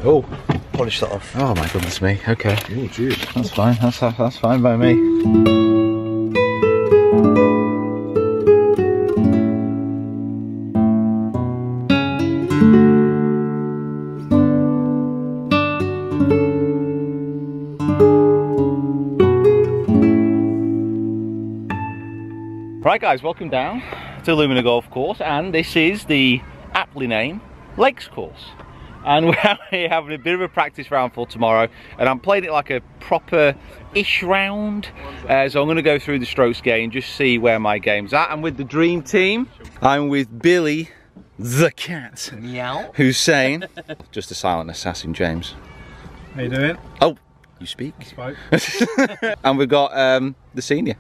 Oh, polish that off. Oh my goodness me. Okay. Oh, geez. That's fine. That's fine by me. Right guys, welcome down to Lumina Golf Course, and this is the aptly named Lakes Course. And we're out here having a bit of a practice round for tomorrow, and I'm playing it like a proper-ish round. So I'm going to go through the strokes game, just see where my game's at. I'm with the dream team. I'm with Billy the cat. Meow. Hussein. Just a silent assassin, James. How you doing? Oh, you speak. I spoke. And we've got the senior.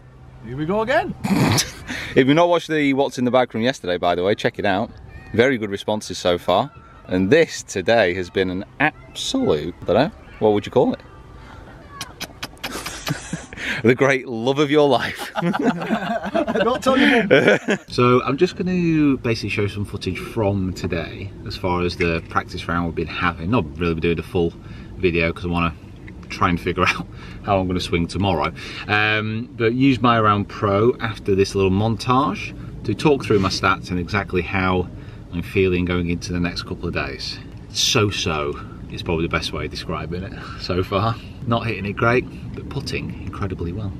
Here we go again. If you've not watched the What's in the Bag from yesterday, by the way, check it out. Very good responses so far. And this today has been an absolute, I don't know, what would you call it? The great love of your life. Don't tell you. So I'm just going to basically show some footage from today as far as the practice round we've been having. Not really doing a full video because I want to try and figure out how I'm going to swing tomorrow. But use my round pro after this little montage to talk through my stats and exactly how I'm feeling going into the next couple of days. So-so is probably the best way of describing it so far. Not hitting it great, but putting incredibly well.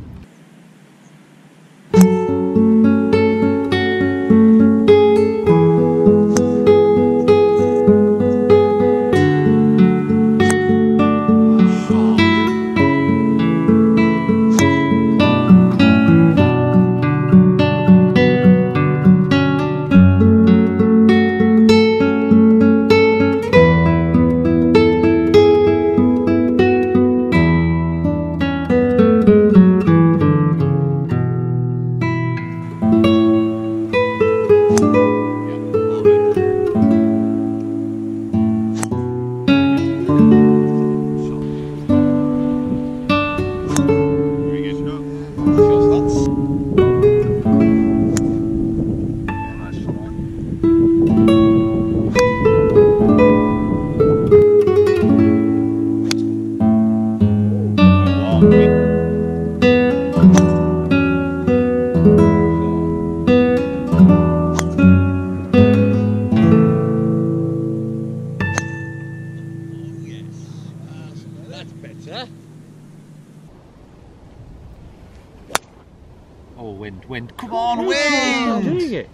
Oh, wind. Come on, wind!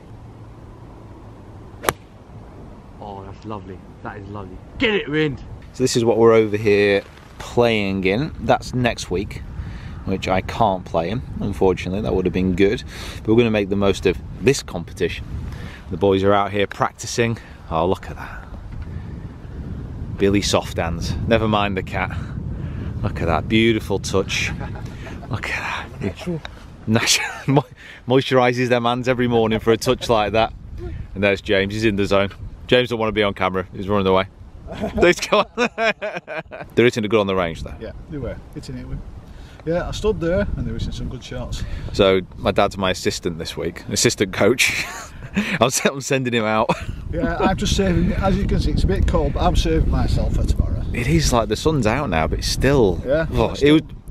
Oh, that's lovely. That is lovely. Get it, wind! So this is what we're over here playing in. That's next week, which I can't play in, unfortunately. That would have been good. But we're going to make the most of this competition. The boys are out here practicing. Oh, look at that. Billy soft hands. Never mind the cat. Look at that. Beautiful touch. Look at that. Natural. Moisturises them hands every morning for a touch like that. And there's James. He's in the zone. James don't want to be on camera. He's running away. They're hitting it good on the range though. Yeah, they were hitting it with. Yeah, I stood there and they were hitting some good shots. So my dad's my assistant this week, assistant coach. I'm sending him out. Yeah, I'm just saving. As you can see, it's a bit cold, but I'm saving myself for tomorrow. It is like the sun's out now, but it's still. Yeah. Oh,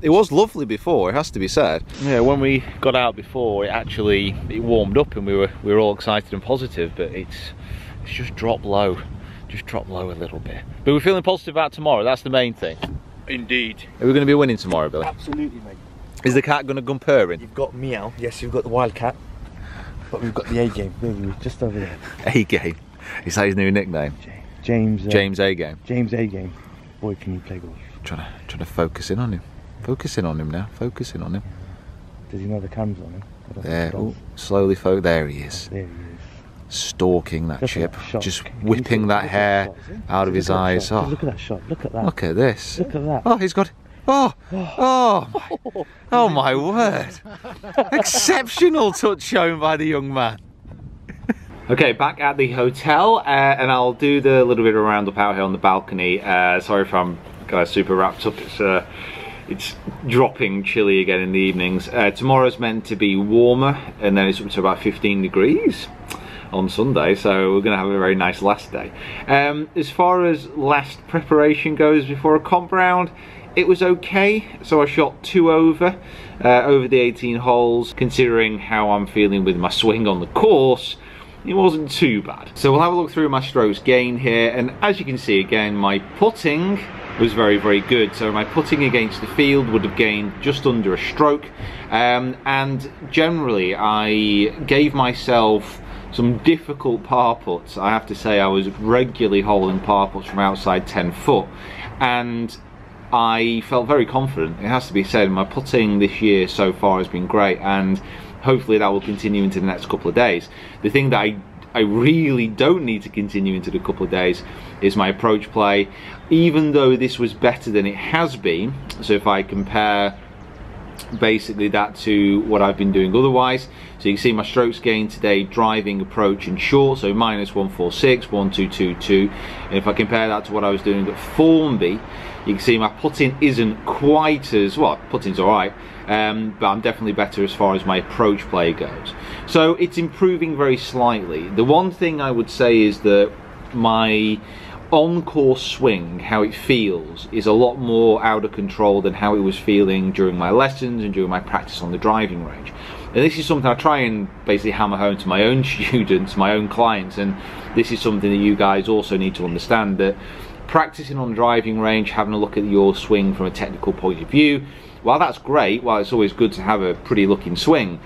it was lovely before. It has to be said. Yeah, when we got out before, it warmed up and we were all excited and positive. But it's just dropped low. Just drop low a little bit. But we're feeling positive about tomorrow, that's the main thing. Indeed. Are we going to be winning tomorrow, Billy? Absolutely, mate. Is the cat going to come purring? You've got Meow. Yes, you've got the Wildcat. But we've got the A-game. There, just over there. A-game? Is that his new nickname? James. James A-game. James A-game. Boy, can you play golf? Trying to focus in on him. Focusing on him now. Focusing on him. Does he know the cam's on him? There. Ooh, slowly there he is. There he is. Stalking that chip, that just whipping that hair out of his eyes. Oh, look at that shot, look at that. Look at this. Look at that. Oh, he's got it. Oh my word. Exceptional touch shown by the young man. Okay, back at the hotel, and I'll do the little bit of a roundup out here on the balcony. Sorry if I'm super wrapped up. It's dropping chilly again in the evenings. Tomorrow's meant to be warmer, and then it's up to about 15 degrees. on Sunday, so we're going to have a very nice last day. As far as last preparation goes before a comp round, it was okay. So I shot 2 over the 18 holes. Considering how I'm feeling with my swing on the course, it wasn't too bad. So we'll have a look through my strokes gained here, and as you can see again, my putting was very, very good. So my putting against the field would have gained just under a stroke, and generally I gave myself some difficult par putts. I have to say I was regularly holding par putts from outside 10 foot, and I felt very confident. It has to be said, my putting this year so far has been great, and hopefully that will continue into the next couple of days. The thing that I really don't need to continue into the couple of days is my approach play, even though this was better than it has been. So if I compare basically that to what I've been doing otherwise, so you can see my strokes gained today, driving, approach and short, so -146, 1222, and if I compare that to what I was doing at Formby, you can see my putting isn't quite as, well, putting's alright, but I'm definitely better as far as my approach play goes. So it's improving very slightly. The one thing I would say is that my on-course swing, how it feels, is a lot more out of control than how it was feeling during my lessons and during my practice on the driving range. And this is something I try and basically hammer home to my own students, my own clients, and this is something that you guys also need to understand, that practicing on the driving range, having a look at your swing from a technical point of view, while that's great, while it's always good to have a pretty looking swing,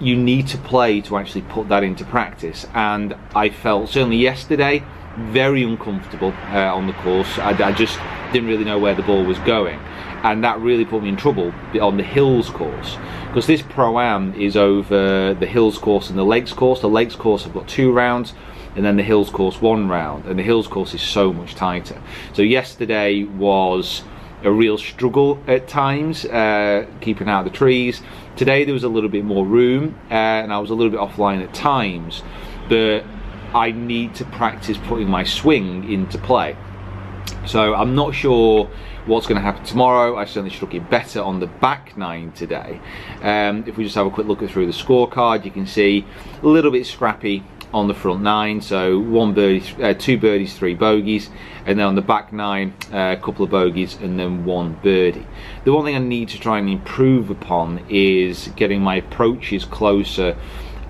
you need to play to actually put that into practice. And I felt, certainly yesterday, very uncomfortable on the course. I just didn't really know where the ball was going, and that really put me in trouble on the Hills course, because this Pro-Am is over the Hills course and the Lakes course. The Lakes course I've got 2 rounds, and then the Hills course 1 round, and the Hills course is so much tighter. So yesterday was a real struggle at times, keeping out of the trees. Today there was a little bit more room, and I was a little bit offline at times, but I need to practice putting my swing into play. So I'm not sure what's going to happen tomorrow. I certainly struck it better on the back 9 today. If we just have a quick look through the scorecard, you can see a little bit scrappy on the front 9, so 1 birdie, 2 birdies, 3 bogeys, and then on the back 9, a couple of bogeys and then 1 birdie. The one thing I need to try and improve upon is getting my approaches closer,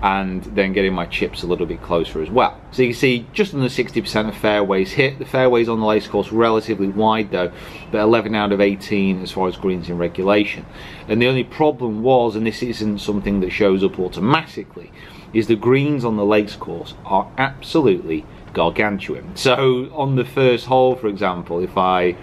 and then getting my chips a little bit closer as well. So you can see just under 60% of fairways hit. The fairways on the Lakes course relatively wide though, but 11 out of 18 as far as greens in regulation. And the only problem was, and this isn't something that shows up automatically, is the greens on the Lakes course are absolutely gargantuan. So on the first hole, for example, if I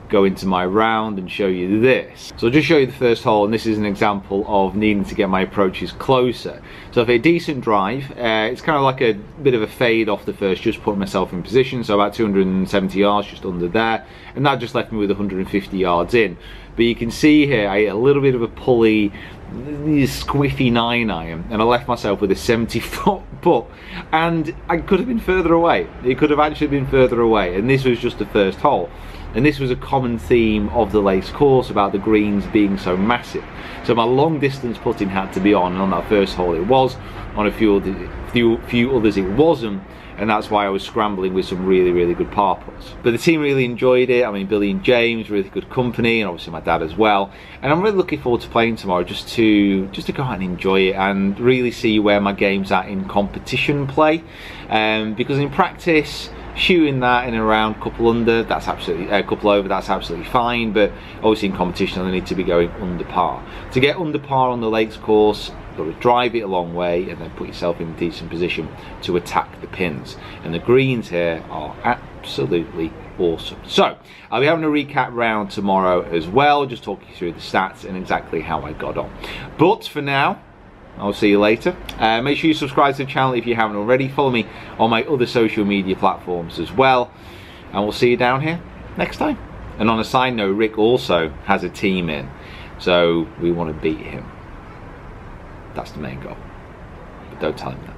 go into my round and show you this. So I'll just show you the first hole, and this is an example of needing to get my approaches closer. So for a decent drive, it's kind of like a bit of a fade off the first, just putting myself in position, so about 270 yards just under there, and that just left me with 150 yards in. But you can see here I hit a little bit of a pulley, squiffy 9-iron, and I left myself with a 70-foot putt, and I could have been further away. It could have actually been further away, and this was just the first hole. And this was a common theme of the Lakes course about the greens being so massive. So my long distance putting had to be on, and on that first hole it was, on a few others it wasn't, and that's why I was scrambling with some really, really good par putts. But the team really enjoyed it. I mean, Billy and James, really good company, and obviously my dad as well. And I'm really looking forward to playing tomorrow, just to go out and enjoy it and really see where my game's at in competition play. Because in practice, shooting that in around couple under, that's absolutely couple over, that's absolutely fine. But obviously in competition, I need to be going under par. To get under par on the Lakes course, you've got to drive it a long way and then put yourself in a decent position to attack the pins. And the greens here are absolutely awesome. So I'll be having a recap round tomorrow as well, just talk you through the stats and exactly how I got on. But for now, I'll see you later. Make sure you subscribe to the channel if you haven't already. Follow me on my other social media platforms as well. And we'll see you down here next time. And on a side note, Rick also has a team in, so we want to beat him. That's the main goal. But don't tell him that.